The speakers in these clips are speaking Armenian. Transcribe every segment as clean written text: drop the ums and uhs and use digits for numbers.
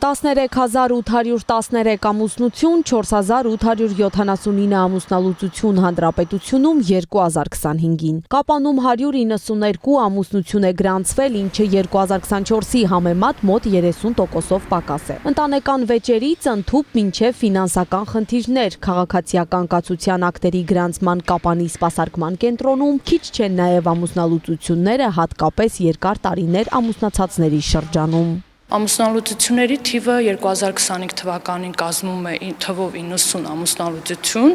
13813 ամուսնություն, 4879 ամուսնալուծություն հանրապետությունում 2025-ին։ Կապանում 192 ամուսնություն է գրանցվել, ինչը 2024-ի համեմատ մոտ 30%-ով պակաս է։ Ընտանեկան վեճերից ընդհուպ մինչև ֆինանսական խնդիրներ, քաղաքացիական կացության ակտերի գրանցման կապանի սպասարկման կենտրոնում, քիչ չեն նաև ամուսնալուծությունները, հատկապես երկար տարիներ ամուսնացածների շրջանում։ Ամուսնալուծությունների թիվը 2025 թվականին կազմում է թվով 90 ամուսնալուծություն,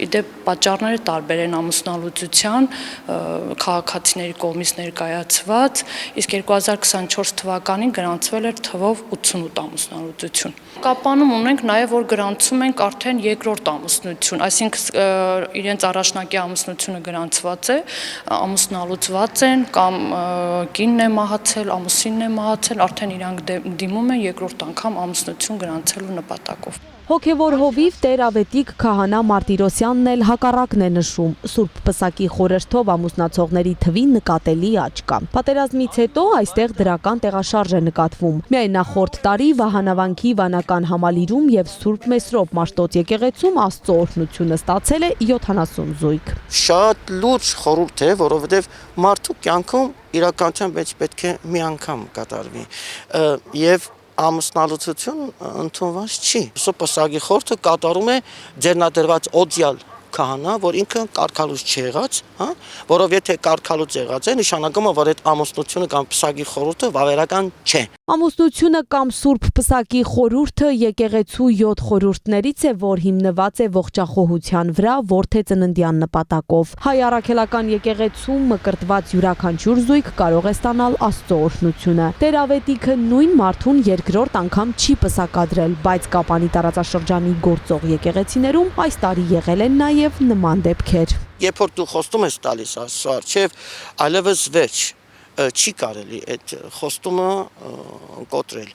իդեպ պատճառները տարբեր են ամուսնալուծության, քաղաքացիների կողմից ներկայացված, իսկ 2024 թվականին գրանցվել էր թվով 88 ամուսնալուծություն։ Կապանում ունենք նաև, որ գրանցում ենք արդեն երկրորդ ամուսնություն, այսինքն իրենց առաջնակի ամուսնությունը գրանցված է, ամուսնալուծված են կամ կինն է մահացել, ամուսինն է մահացել, արդեն իրանք դիմում են երկրորդ անգամ ամուսնություն գրանցելու նպատակով։ Հոգևոր հովիվ Տեր Ավետիք Քահանա Մարտիրոսյանն էլ հակառակն է նշում։ Սուրբ Պսակի խորհրդով ամուսնացողների թվի նկատելի աճ կա։ Պատերազմից հետո այստեղ դրական տեղաշարժ է նկատվում։ Միայն նախորդ տարի Վահանավանքի վանական համալիրում եւ Սուրբ Մեսրոպ Մաշտոց եկեղեցում Աստծո օրհնությունը ստացել է 70 զույգ։ Շատ լուրջ խորհուրդ է, որովհետեւ մարդու կյանքում իրականության մեջ պետք է մի անգամ կատարվի եւ ամուսնալուծություն ընդունված չի։ Սուրբ Պսակի խորհուրդը կատարում է ձեռնադրված օձյալ քահանա, որ ինքը կարգալուց չեղած, որով եթե կարգալուց եղած է, նշանակում է, որ այդ ամուսնությունը կամ Պսակի խորհուրդը վավերական չէ։ Ամուսնությունը կամ Սուրբ Պսակի խորհուրդը եկեղեցու 7 խորհուրդներից է, որ հիմնված է ողջախոհության վրա, որդե ծննդյան նպատակով։ Հայ առաքելական եկեղեցում մկրտված յուրաքանչյուր զույգ կարող է ստանալ Աստծո օրհնությունը։ Տեր Ավետիքը նույն մարդուն երկրորդ անգամ չի պսակադրել, բայց Կապանի տարածաշրջանի գործող եկեղեցիներում այս տարի եղել են նաև նման դեպքեր։ Երբ որ դու խոստում ես տալիս Աստծո առջև, այլևս վերջ չի կարելի այդ խոստումը կոտրել,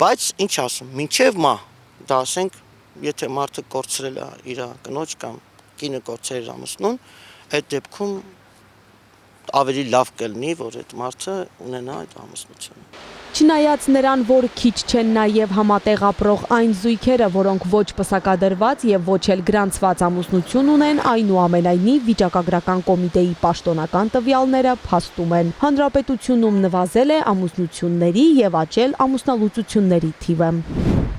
բայց ինչ ասում, մինչև մահ, դա ասենք, եթե մարդը կորցրել է իր կնոջ կամ կինը կորցրել իր ամուսնուն, այդ դեպքում ավելի լավ կլինի, որ այդ մարդը ունենա այդ ամուսնությունը։ Չնայած նրան, որ քիչ չեն նաև համատեղ ապրող այն զույգերը, որոնք ոչ պսակադրված եւ ոչ էլ գրանցված ամուսնություն ունեն, այնուամենայնիվ վիճակագրական կոմիտեի պաշտոնական տվյալները փաստում են։ Հանրապետությունում նվազել է ամուսնությունների եւ աճել ամուսնալուծությունների թիվը։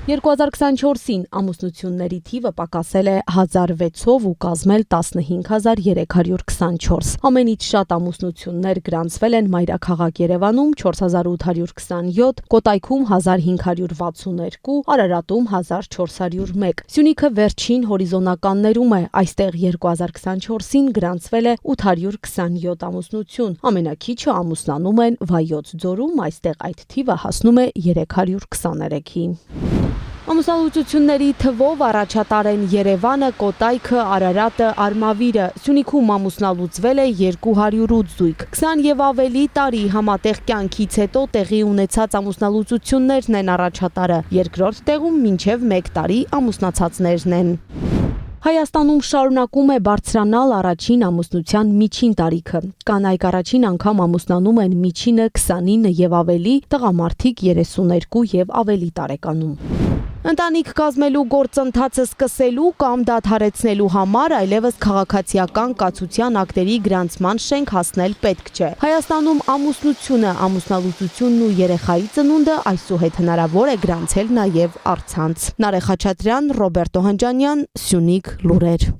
2024-ին ամուսնությունների թիվը պակասել է 1006-ով ու կազմել 15324։ Ամենից շատ ամուսնություններ գրանցվել են մայրաքաղաք Երևանում 4827, Կոտայքում 1562, Արարատում 1401։ Սյունիքը վերջին հորիզոնականներում է, այստեղ 2024-ին գրանցվել է 827 ամուսնություն։ Ամենակիչը ամուսնանում են Վայոց ձորում, այստեղ այդ թիվը հասնում է 323-ի։ Ամուսնալուծությունների թվով առաջատար են Երևանը, Կոտայքը, Արարատը, Արմավիրը։ Սյունիքում ամուսնալուծվել է 208 զույգ։ 20 եւ ավելի տարի համատեղ կյանքից հետո տեղի ունեցած ամուսնալուծություններն են առաջատարը։ Երկրորդ տեղում մինչև 1 տարի ամուսնացածներն են։ Հայաստանում շարունակում է բարձրանալ առաջին ամուսնության միջին տարիքը։ Կանայք առաջին անգամ ամուսնանում են միջինը 29 եւ ավելի, տղամարդիկ 32 եւ ավելի տարեկանում։ Ընտանիք կազմելու գործընթացը սկսելու կամ դադարեցնելու համար այլևս քաղաքացիական կացության ակտերի գրանցման շենք հասնել պետք չէ։ Հայաստանում ամուսնությունը, ամուսնալուծությունն ու երեխայի ծնունդը այսուհետ հնարավոր է գրանցել նաև առցանց։ Նարեխ Խաչատրյան, Ռոբերտ Օհանջանյան, Սյունիք լուրեր։